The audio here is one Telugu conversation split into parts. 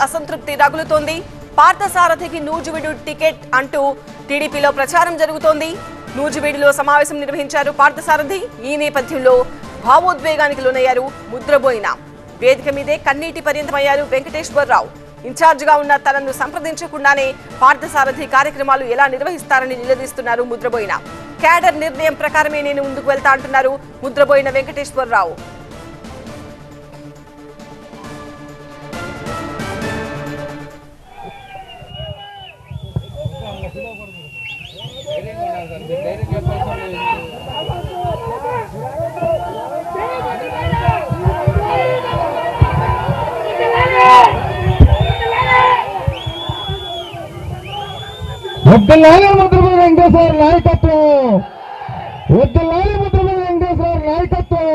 అసంతృప్తి రగులుతోంది. పార్థసారథికి నూజివీడు టికెట్ అంటూ టీడీపీలో ప్రచారం జరుగుతోంది. నూజివీడులో సమావేశం నిర్వహించారు పార్థసారథి. ఈ నేపథ్యంలో భావోద్వేగానికి లోనయ్యారు ముద్రబోయిన. వేదిక మీదే కన్నీటి పర్యంతమయ్యారు వెంకటేశ్వరరావు. ఇన్ఛార్జిగా ఉన్న తనను సంప్రదించకుండానే పార్థసారథి కార్యక్రమాలు ఎలా నిర్వహిస్తారని నిలదీస్తున్నారు ముద్రబోయిన. క్యాడర్ నిర్ణయం ప్రకారమే నేను ముందుకు వెళ్తా అంటున్నారు ముద్రబోయిన వెంకటేశ్వరరావు. వద్దలాలి ముద్రబోయిన వెంకటేశ్వర నాయకత్వం, వద్దలాలి ముద్రబోయిన వెంకటేశ్వర నాయకత్వం,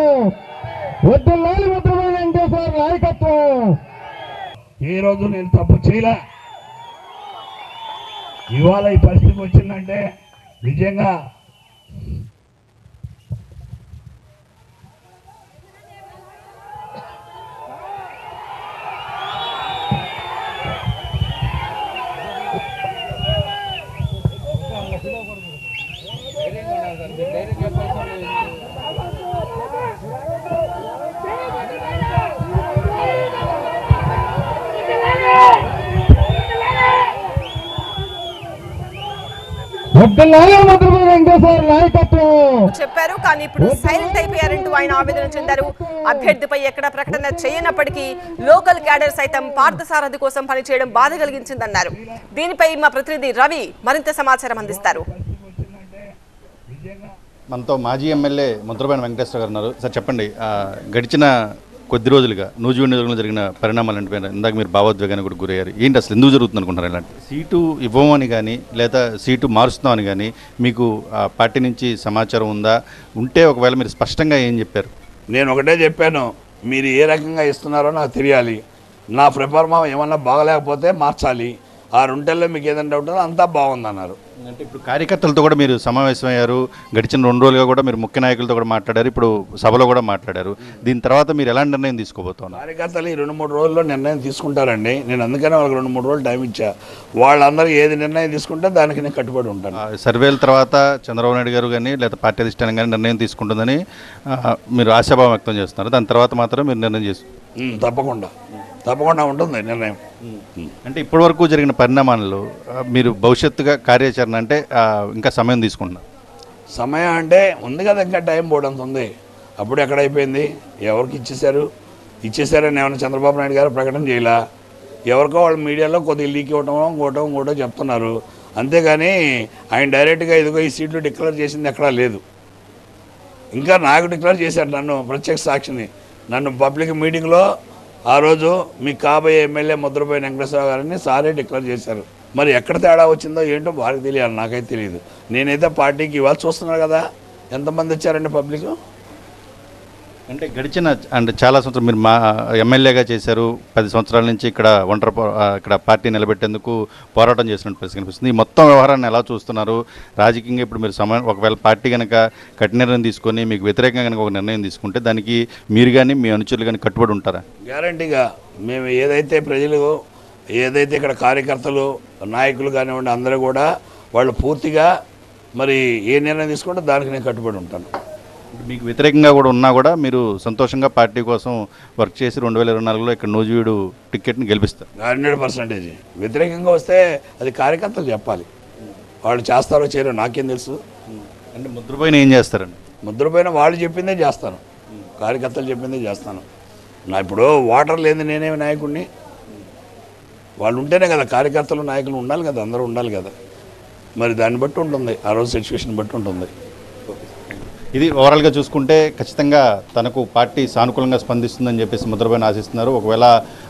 వద్దలాలి ముద్రబోయిన వెంకటేశ్వర నాయకత్వం. ఈ రోజు నేను తప్పు చేయలే. ఇవాళ ఈ పరిస్థితి వచ్చిందంటే నిజంగా చెప్పారు. కానీ ఇప్పుడు సైలెంట్ అయిపోయారంటూ ఆయన ఆవేదన చెందారు. అభ్యర్థిపై ఎక్కడ ప్రకటన చేయనప్పటికీ లోకల్ క్యాడర్ సైతం పార్థసారథి కోసం పనిచేయడం బాధ కలిగించిందన్నారు. దీనిపై మా ప్రతినిధి రవి మరింత సమాచారం అందిస్తారు. మనతో మాజీ ఎమ్మెల్యే ముద్రబోయిన వెంకటేశ్వర గారు ఉన్నారు. సార్ చెప్పండి, గడిచిన కొద్ది రోజులుగా నూజివీడు నియోజకవర్గంలో జరిగిన పరిణామాలు అంటే ఇందాక మీరు భావోద్వేగానికి కూడా గురయ్యారు. ఏంటి అసలు ఎందుకు జరుగుతుంది అనుకుంటున్నారు? ఇలాంటి సీటు ఇవ్వమని కానీ లేదా సీటు మారుస్తామని కానీ మీకు పార్టీ నుంచి సమాచారం ఉందా? ఉంటే ఒకవేళ మీరు స్పష్టంగా ఏం చెప్పారు? నేను ఒకటే చెప్పాను, మీరు ఏ రకంగా ఇస్తున్నారో నాకు తెలియాలి. నా ప్రిఫర్మా ఏమన్నా బాగలేకపోతే మార్చాలి. ఆ రెండేళ్ళలో మీకు ఏదైనా డౌట్ ఉందో అంతా బాగుందన్నారు. అంటే ఇప్పుడు కార్యకర్తలతో కూడా మీరు సమావేశమయ్యారు. గడిచిన 2 రోజులుగా కూడా మీరు ముఖ్య నాయకులతో కూడా మాట్లాడారు. ఇప్పుడు సభలో కూడా మాట్లాడారు. దీని తర్వాత మీరు ఎలాంటి నిర్ణయం తీసుకోబోతున్నారు? కార్యకర్తలు ఈ 2-3 రోజుల్లో నిర్ణయం తీసుకుంటారండి. నేను అందుకనే వాళ్ళకి 2-3 రోజులు టైం ఇచ్చా. వాళ్ళందరూ ఏది నిర్ణయం తీసుకుంటే దానికి నేను కట్టుబడి ఉంటాను. సర్వేల తర్వాత చంద్రబాబు నాయుడు గారు కానీ లేదా పార్టీ అధిష్టానం కానీ నిర్ణయం తీసుకుంటుందని మీరు ఆశాభావం వ్యక్తం చేస్తున్నారు. దాని తర్వాత మాత్రం మీరు నిర్ణయం చేసుకుంటారు? తప్పకుండా ఉంటుంది నిర్ణయం. అంటే ఇప్పటి వరకు జరిగిన పరిణామాల్లో మీరు భవిష్యత్తుగా కార్యాచరణ అంటే ఇంకా సమయం తీసుకుంటున్నారు? సమయం అంటే ఉంది కదా, ఇంకా టైం పోవడంత ఉంది. అప్పుడు ఎక్కడైపోయింది? ఎవరికి ఇచ్చేసారని ఏమైనా చంద్రబాబు నాయుడు గారు ప్రకటన చేయలా. ఎవరికో వాళ్ళ మీడియాలో కొద్దిగా లీక్ ఇవ్వటం ఇంకోటో చెప్తున్నారు. అంతేగాని ఆయన డైరెక్ట్గా ఇదిగో ఈ సీట్లు డిక్లేర్ చేసింది ఎక్కడా లేదు. ఇంకా నాకు డిక్లేర్ చేశారు, నన్ను ప్రత్యక్ష సాక్షిని. నన్ను పబ్లిక్ మీటింగ్లో ఆ రోజు మీకు కాబోయే ఎమ్మెల్యే ముద్రబోయిన వెంకటేశ్వరరావు గారిని సారే డిక్లేర్ చేశారు. మరి ఎక్కడ తేడా వచ్చిందో ఏంటో వారికి తెలియాలి, నాకైతే తెలియదు. నేనైతే పార్టీకి ఇవాళ చూస్తున్నారు కదా ఎంతమంది వచ్చారండి పబ్లిక్. అంటే గడిచిన అంటే చాలా సంవత్సరాలు మీరు మా ఎమ్మెల్యేగా చేశారు. 10 సంవత్సరాల నుంచి ఇక్కడ పార్టీ నిలబెట్టేందుకు పోరాటం చేసినట్టు పరిస్థితి కనిపిస్తుంది. ఈ మొత్తం వ్యవహారాన్ని ఎలా చూస్తున్నారు? రాజకీయంగా ఇప్పుడు మీరు ఒకవేళ పార్టీ కనుక కఠిన నిర్ణయం తీసుకొని మీకు వ్యతిరేకంగా కనుక ఒక నిర్ణయం తీసుకుంటే దానికి మీరు కానీ మీ అనుచరులు కానీ కట్టుబడి ఉంటారా? గ్యారంటీగా. మేము ఏదైతే ప్రజలు ఏదైతే ఇక్కడ కార్యకర్తలు నాయకులు కానివ్వండి అందరూ కూడా వాళ్ళు పూర్తిగా మరి ఏ నిర్ణయం తీసుకుంటే దానికి నేను కట్టుబడి ఉంటాను. మీకు వ్యతిరేకంగా కూడా ఉన్నా కూడా మీరు సంతోషంగా పార్టీ కోసం వర్క్ చేసి 2024లో ఇక్కడ నూజివీడు టికెట్ని గెలిపిస్తారు? 100%. వ్యతిరేకంగా వస్తే అది కార్యకర్తలు చెప్పాలి. వాళ్ళు చేస్తారో చేయరో నాకేం తెలుసు. అంటే ముద్రపోయిన ఏం చేస్తారండి? ముద్రపోయిన వాళ్ళు చెప్పిందే చేస్తాను, కార్యకర్తలు చెప్పిందే చేస్తాను. నా ఇప్పుడు వాటర్ లేని నేనేమి నాయకుడిని? వాళ్ళు ఉంటేనే కదా కార్యకర్తలు నాయకులు ఉండాలి కదా, అందరూ ఉండాలి కదా. మరి దాన్ని బట్టి ఉంటుంది, ఆ రోజు సిచ్యువేషన్ బట్టి ఉంటుంది. ఇది ఓవరాల్గా చూసుకుంటే ఖచ్చితంగా తనకు పార్టీ సానుకూలంగా స్పందిస్తుందని చెప్పేసి ముద్రబోయిన ఆశిస్తున్నారు. ఒకవేళ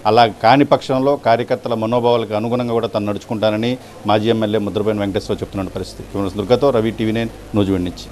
అలా కాని పక్షంలో కార్యకర్తల మనోభావాలకు అనుగుణంగా కూడా తను నడుచుకుంటానని మాజీ ఎమ్మెల్యే ముద్రబోయిన వెంకటేశ్వరరావు చెప్తున్న పరిస్థితి. దుర్గతో రవి, TV9 నూజివీడు నుంచి.